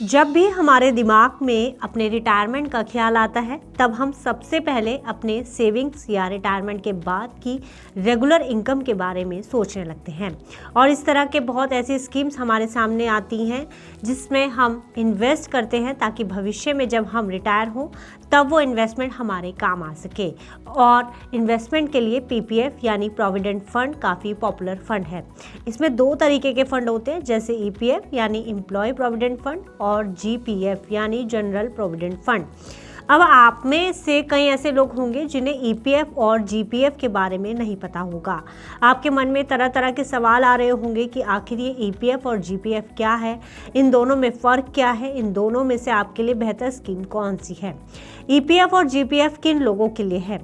जब भी हमारे दिमाग में अपने रिटायरमेंट का ख्याल आता है तब हम सबसे पहले अपने सेविंग्स या रिटायरमेंट के बाद की रेगुलर इनकम के बारे में सोचने लगते हैं। और इस तरह के बहुत ऐसी स्कीम्स हमारे सामने आती हैं जिसमें हम इन्वेस्ट करते हैं ताकि भविष्य में जब हम रिटायर हों तब वो इन्वेस्टमेंट हमारे काम आ सके। और इन्वेस्टमेंट के लिए पीपीएफ यानी प्रोविडेंट फंड काफ़ी पॉपुलर फंड है। इसमें दो तरीके के फंड होते हैं, जैसे ईपीएफ यानी एम्प्लॉय प्रोविडेंट फंड और जीपीएफ यानी जनरल प्रोविडेंट फंड। अब आप में से कई ऐसे लोग होंगे जिन्हें ईपीएफ और जीपीएफ के बारे में नहीं पता होगा। आपके मन में तरह तरह के सवाल आ रहे होंगे कि आखिर ये ईपीएफ और जीपीएफ क्या है, इन दोनों में फ़र्क क्या है, इन दोनों में से आपके लिए बेहतर स्कीम कौन सी है। ईपीएफ और जीपीएफ किन लोगों के लिए है,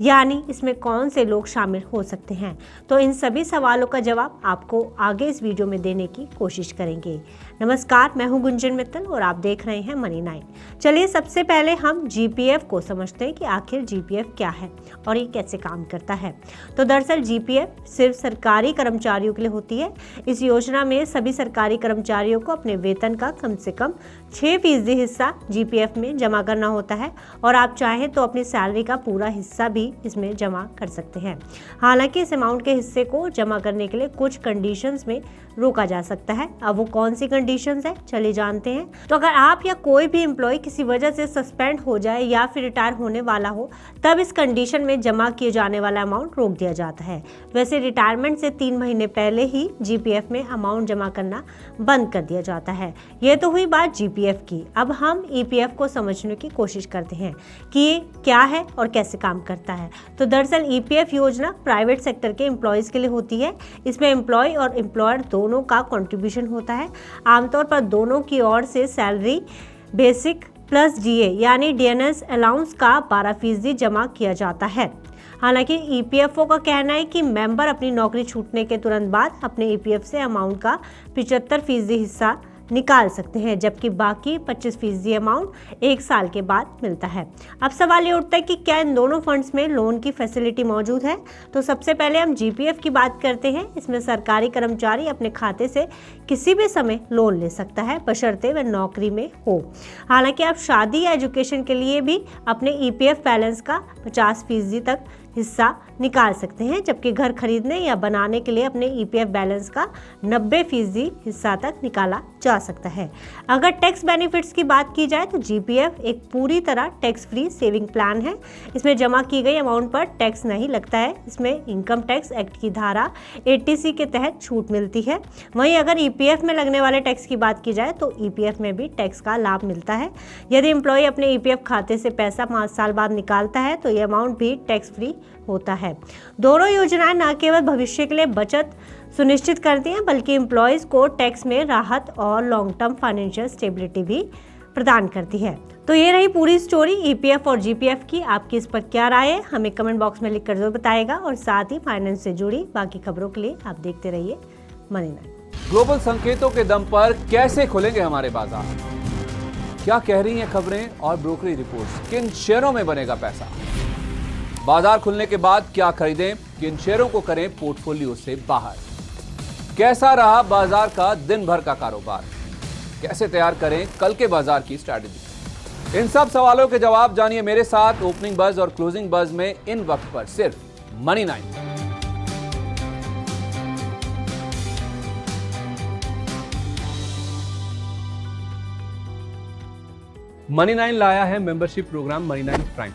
यानी इसमें कौन से लोग शामिल हो सकते हैं। तो इन सभी सवालों का जवाब आपको आगे इस वीडियो में देने की कोशिश करेंगे। नमस्कार, मैं हूं गुंजन मित्तल और आप देख रहे हैं मनी 9। चलिए सबसे पहले हम जीपीएफ को समझते हैं कि आखिर जीपीएफ क्या है और ये कैसे काम करता है। तो दरअसल जीपीएफ सिर्फ सरकारी कर्मचारियों के लिए होती है। इस योजना में सभी सरकारी कर्मचारियों को अपने वेतन का कम से कम 6% हिस्सा जीपीएफ में जमा करना होता है और आप चाहें तो अपनी सैलरी का पूरा हिस्सा भी इसमें जमा कर सकते हैं। हालांकि इस अमाउंट के हिस्से को जमा करने के लिए कुछ कंडीशंस में रोका जा सकता है। अब वो कौन सी कंडीशंस है, चलिए जानते हैं। तो अगर आप या कोई भी एम्प्लॉय किसी वजह से सस्पेंड हो जाए या फिर रिटायर होने वाला हो तब इस कंडीशन में जमा किए जाने वाला अमाउंट रोक दिया जाता है। वैसे रिटायरमेंट से 3 महीने पहले ही जीपीएफ में अमाउंट जमा करना बंद कर दिया जाता है। ये तो हुई बात जीपीएफ की। अब हम ईपीएफ को समझने की कोशिश करते हैं कि ये क्या है और कैसे काम करता है। तो दरअसल ईपीएफ योजना प्राइवेट सेक्टर के एम्प्लॉयज़ के लिए होती है। इसमें एम्प्लॉय और एम्प्लॉयर दोनों का कंट्रीब्यूशन होता है। आमतौर पर दोनों की ओर से सैलरी, बेसिक प्लस डीए यानी डीएनएस अलाउंस का 12% जमा किया जाता है। हालांकि ईपीएफओ का कहना है कि मेंबर अपनी नौकरी छूटने के तुरंत बाद अपने ईपीएफ से अमाउंट का 75% हिस्सा निकाल सकते हैं, जबकि बाकी 25% अमाउंट 1 साल के बाद मिलता है। अब सवाल ये उठता है कि क्या इन दोनों फंड्स में लोन की फैसिलिटी मौजूद है। तो सबसे पहले हम जीपीएफ की बात करते हैं। इसमें सरकारी कर्मचारी अपने खाते से किसी भी समय लोन ले सकता है बशर्ते वह नौकरी में हो। हालांकि आप शादी या एजुकेशन के लिए भी अपने ईपीएफ बैलेंस का 50% तक हिस्सा निकाल सकते हैं, जबकि घर खरीदने या बनाने के लिए अपने ईपीएफ बैलेंस का 90% हिस्सा तक निकाला जा सकता है। अगर टैक्स बेनिफिट्स की बात की जाए तो जीपीएफ एक पूरी तरह टैक्स फ्री सेविंग प्लान है। इसमें जमा की गई अमाउंट पर टैक्स नहीं लगता है। इसमें इनकम टैक्स एक्ट की धारा 80C के तहत छूट मिलती है। वहीं अगर ईपीएफ में लगने वाले टैक्स की बात की जाए तो ईपीएफ में भी टैक्स का लाभ मिलता है। यदि एम्प्लॉय अपने ईपीएफ खाते से पैसा 5 साल बाद निकालता है तो ये अमाउंट भी टैक्स फ्री होता है। दोनों योजनाएं न केवल भविष्य के लिए बचत सुनिश्चित करती हैं बल्कि एम्प्लॉयज़ को टैक्स में राहत और लॉन्ग टर्म फाइनेंशियल स्टेबिलिटी भी प्रदान करती है। तो ये रही पूरी स्टोरी ईपीएफ और जीपीएफ की। आपकी इस पर क्या राय है हमें कमेंट बॉक्स में लिखकर जरूर बताएगा और साथ ही फाइनेंस से जुड़ी बाकी खबरों के लिए आप देखते रहिए मनी 9। ग्लोबल संकेतों के दम पर कैसे खुलेंगे हमारे बाजार, क्या कह रही हैं खबरें और ब्रोकरी रिपोर्ट्स, किन शेयरों में बनेगा पैसा, बाजार खुलने के बाद क्या खरीदें, किन शेयरों को करें पोर्टफोलियो से बाहर, कैसा रहा बाजार का दिन भर का कारोबार, कैसे तैयार करें कल के बाजार की स्ट्रैटेजी। इन सब सवालों के जवाब जानिए मेरे साथ ओपनिंग बज और क्लोजिंग बज में इन वक्त पर सिर्फ मनी 9। मनी 9 लाया है मेंबरशिप प्रोग्राम मनी 9 प्राइम।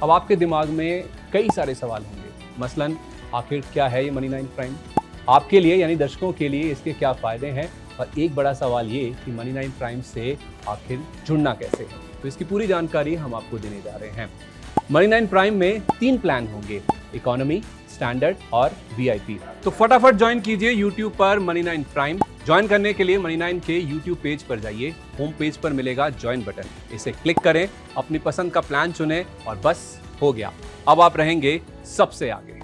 अब आपके दिमाग में कई सारे सवाल होंगे, मसलन आखिर क्या है ये मनी 9 प्राइम, आपके लिए यानी दर्शकों के लिए इसके क्या फ़ायदे हैं, और एक बड़ा सवाल ये कि मनी 9 प्राइम से आखिर जुड़ना कैसे है। तो इसकी पूरी जानकारी हम आपको देने जा रहे हैं। मनी 9 प्राइम में 3 प्लान होंगे, इकोनॉमी, स्टैंडर्ड और वीआईपी। तो फटाफट ज्वाइन कीजिए यूट्यूब पर मनी 9 प्राइम। ज्वाइन करने के लिए मनी 9 के यूट्यूब पेज पर जाइए, होम पेज पर मिलेगा ज्वाइन बटन, इसे क्लिक करें, अपनी पसंद का प्लान चुनें और बस हो गया, अब आप रहेंगे सबसे आगे।